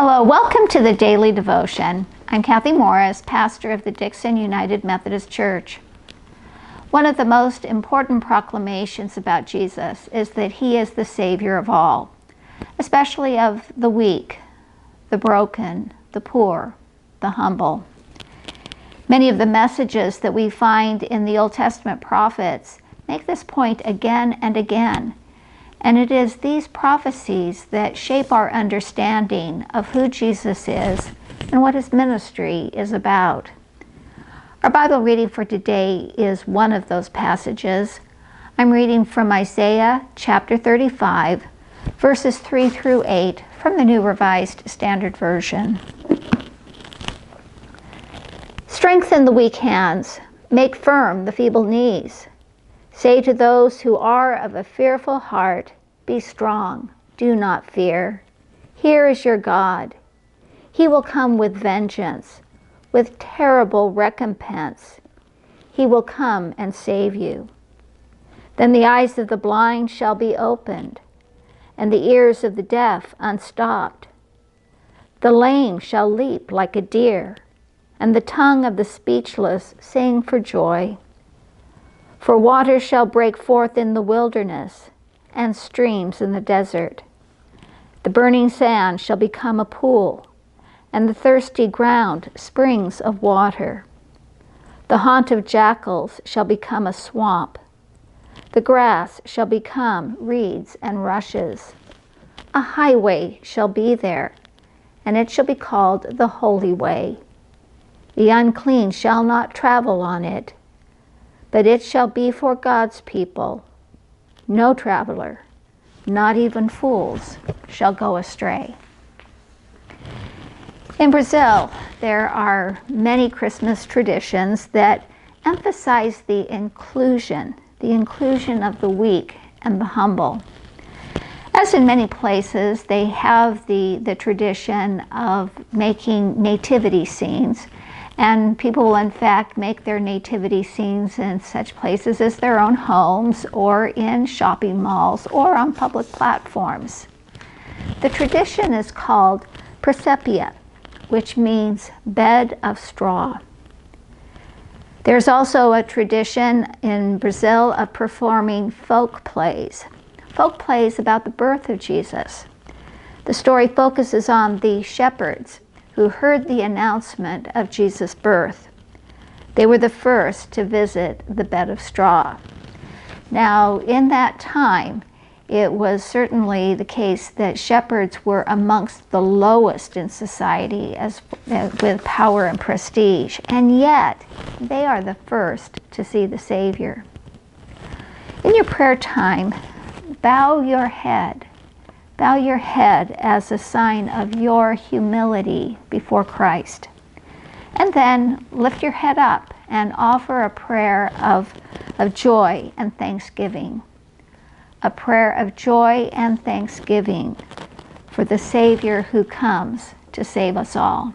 Hello, welcome to the Daily Devotion. I'm Kathy Morris, pastor of the Dixon United Methodist Church. One of the most important proclamations about Jesus is that he is the Savior of all, especially of the weak, the broken, the poor, the humble. Many of the messages that we find in the Old Testament prophets make this point again and again. And it is these prophecies that shape our understanding of who Jesus is and what his ministry is about. Our Bible reading for today is one of those passages. I'm reading from Isaiah chapter 35, verses 3 through 8 from the New Revised Standard Version. Strengthen the weak hands, make firm the feeble knees. Say to those who are of a fearful heart, be strong, do not fear. Here is your God. He will come with vengeance, with terrible recompense. He will come and save you. Then the eyes of the blind shall be opened, and the ears of the deaf unstopped. The lame shall leap like a deer, and the tongue of the speechless sing for joy. For waters shall break forth in the wilderness, and streams in the desert. The burning sand shall become a pool, and the thirsty ground springs of water. The haunt of jackals shall become a swamp. The grass shall become reeds and rushes. A highway shall be there, and it shall be called the Holy Way. The unclean shall not travel on it, but it shall be for God's people. No traveler, not even fools, shall go astray. In Brazil, there are many Christmas traditions that emphasize the inclusion of the weak and the humble. As in many places, they have the tradition of making nativity scenes. And people will in fact make their nativity scenes in such places as their own homes or in shopping malls or on public platforms. The tradition is called presépio, which means bed of straw. There's also a tradition in Brazil of performing folk plays about the birth of Jesus. The story focuses on the shepherds who heard the announcement of Jesus' birth. They were the first to visit the bed of straw. Now, in that time, it was certainly the case that shepherds were amongst the lowest in society with power and prestige, and yet they are the first to see the Savior. In your prayer time, bow your head. Bow your head as a sign of your humility before Christ. And then lift your head up and offer a prayer of joy and thanksgiving. A prayer of joy and thanksgiving for the Savior who comes to save us all.